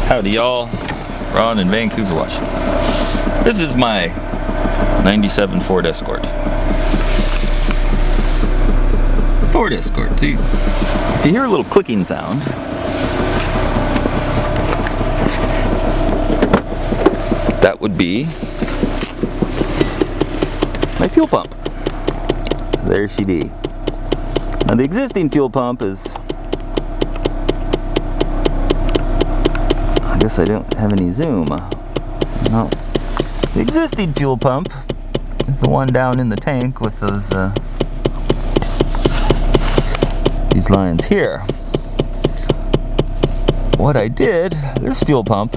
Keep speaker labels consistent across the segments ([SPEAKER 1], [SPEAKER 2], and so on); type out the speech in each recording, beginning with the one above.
[SPEAKER 1] Howdy y'all, Ron in Vancouver, Washington. This is my 97 Ford Escort. Ford Escort. See, if you hear a little clicking sound, that would be my fuel pump. There she be. Now the existing fuel pump is, I guess I don't have any zoom. No. The existing fuel pump is the one down in the tank with those these lines here. What I did, this fuel pump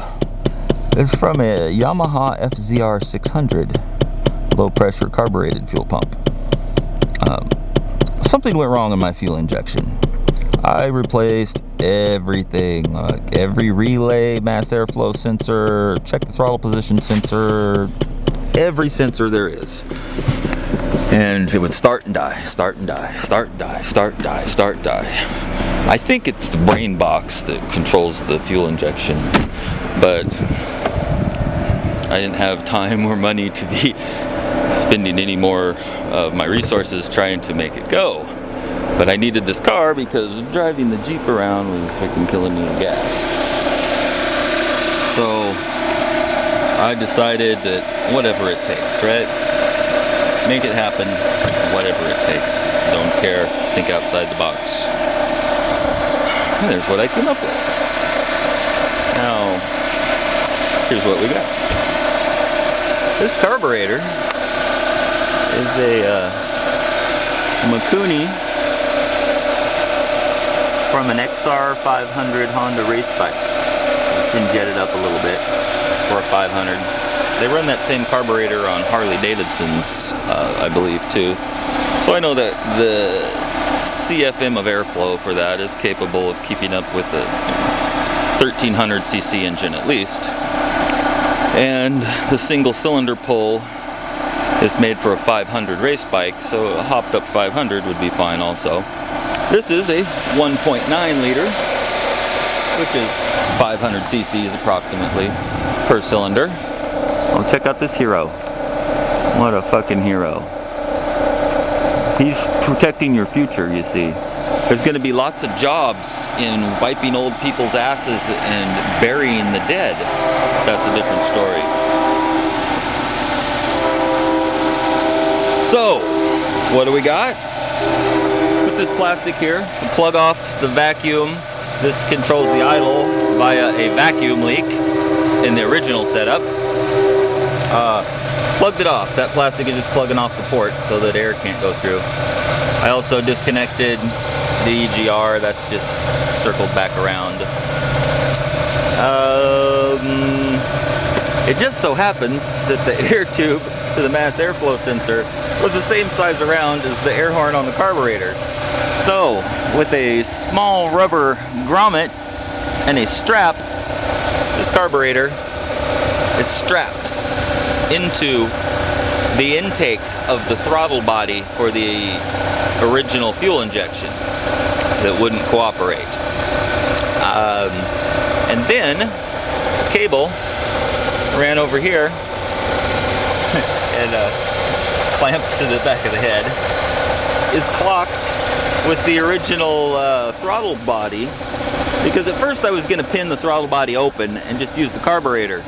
[SPEAKER 1] is from a Yamaha FZR 600 low pressure carbureted fuel pump. Something went wrong in my fuel injection. I replaced everything, every relay, mass airflow sensor, check the throttle position sensor, every sensor there is. And it would start and die, start and die, start and die, start and die, start and die. I think it's the brain box that controls the fuel injection, but I didn't have time or money to be spending any more of my resources trying to make it go. But I needed this car because driving the Jeep around was freaking killing me in gas. So I decided that whatever it takes, right? Make it happen, whatever it takes. Don't care, think outside the box. And there's what I came up with. Now, here's what we got. This carburetor is a Mikuni from an XR 500 Honda race bike. It's been jetted up a little bit for a 500. They run that same carburetor on Harley Davidson's, I believe, too. So I know that the CFM of airflow for that is capable of keeping up with the 1300cc engine at least. And the single cylinder pull is made for a 500 race bike, so a hopped up 500 would be fine also. This is a 1.9 liter, which is 500 cc's approximately per cylinder. Oh, check out this hero. What a fucking hero. He's protecting your future, you see. There's going to be lots of jobs in wiping old people's asses and burying the dead. That's a different story. So, what do we got? Put this plastic here to plug off the vacuum. This controls the idle via a vacuum leak in the original setup. Plugged it off. That plastic is just plugging off the port so that air can't go through. I also disconnected the EGR. That's just circled back around. It just so happens that the air tube to the mass airflow sensor was the same size around as the air horn on the carburetor. So, with a small rubber grommet and a strap, this carburetor is strapped into the intake of the throttle body for the original fuel injection that wouldn't cooperate. And then the cable ran over here and clamped to the back of the head, is clocked with the original throttle body, because at first I was going to pin the throttle body open and just use the carburetor,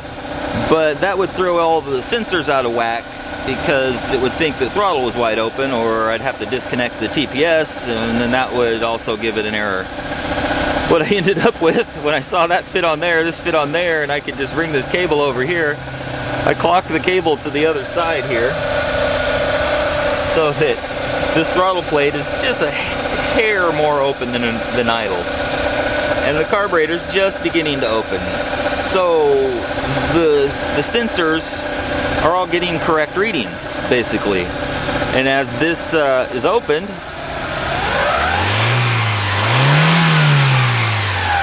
[SPEAKER 1] but that would throw all the sensors out of whack because it would think the throttle was wide open, or I'd have to disconnect the TPS and then that would also give it an error. What I ended up with, when I saw that fit on there, this fit on there, and I could just bring this cable over here, I clocked the cable to the other side here so that this throttle plate is just a hair more open than idle. And the carburetor's just beginning to open. So the sensors are all getting correct readings, basically. And as this is opened,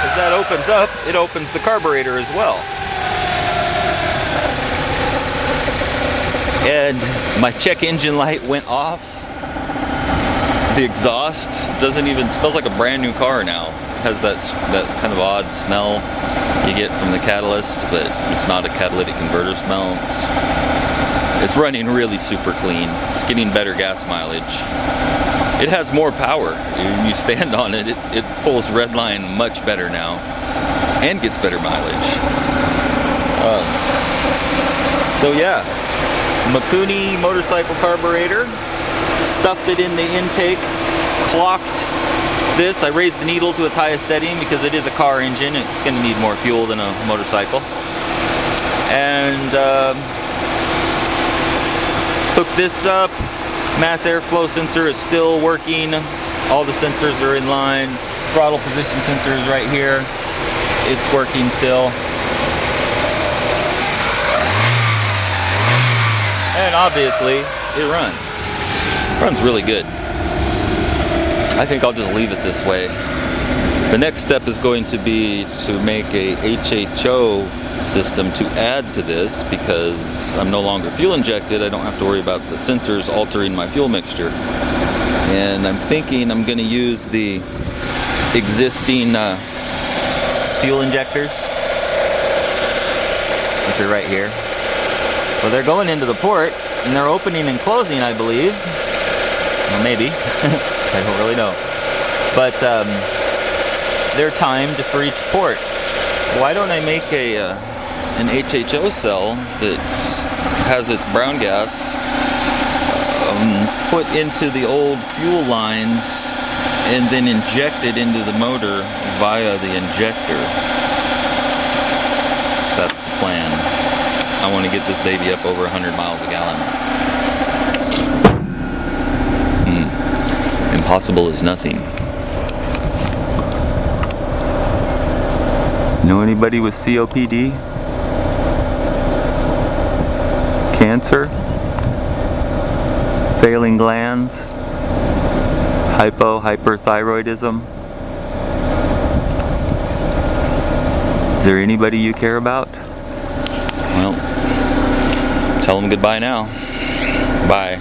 [SPEAKER 1] as that opens up, it opens the carburetor as well. And my check engine light went off. The exhaust doesn't even, smells like a brand new car now. has that kind of odd smell you get from the catalyst, but it's not a catalytic converter smell. It's running really super clean. It's getting better gas mileage. It has more power. When you stand on it, it pulls red line much better now and gets better mileage. So yeah, Mikuni motorcycle carburetor. Stuffed it in the intake, clocked this. I raised the needle to its highest setting because it is a car engine. It's going to need more fuel than a motorcycle. And hooked this up. Mass airflow sensor is still working. All the sensors are in line. Throttle position sensor is right here. It's working still. And obviously, it runs. Runs really good. I think I'll just leave it this way. The next step is going to be to make a HHO system to add to this, because I'm no longer fuel injected. I don't have to worry about the sensors altering my fuel mixture. And I'm thinking I'm going to use the existing fuel injectors, which are right here. So they're going into the port, and they're opening and closing, I believe. Well, maybe. I don't really know. But they're timed for each port. Why don't I make an HHO cell that has its brown gas put into the old fuel lines and then injected into the motor via the injector? That's the plan. I want to get this baby up over 100 miles a gallon. Impossible is nothing. Know anybody with COPD? Cancer? Failing glands? Hyperthyroidism? Is there anybody you care about? Well, tell them goodbye now. Bye.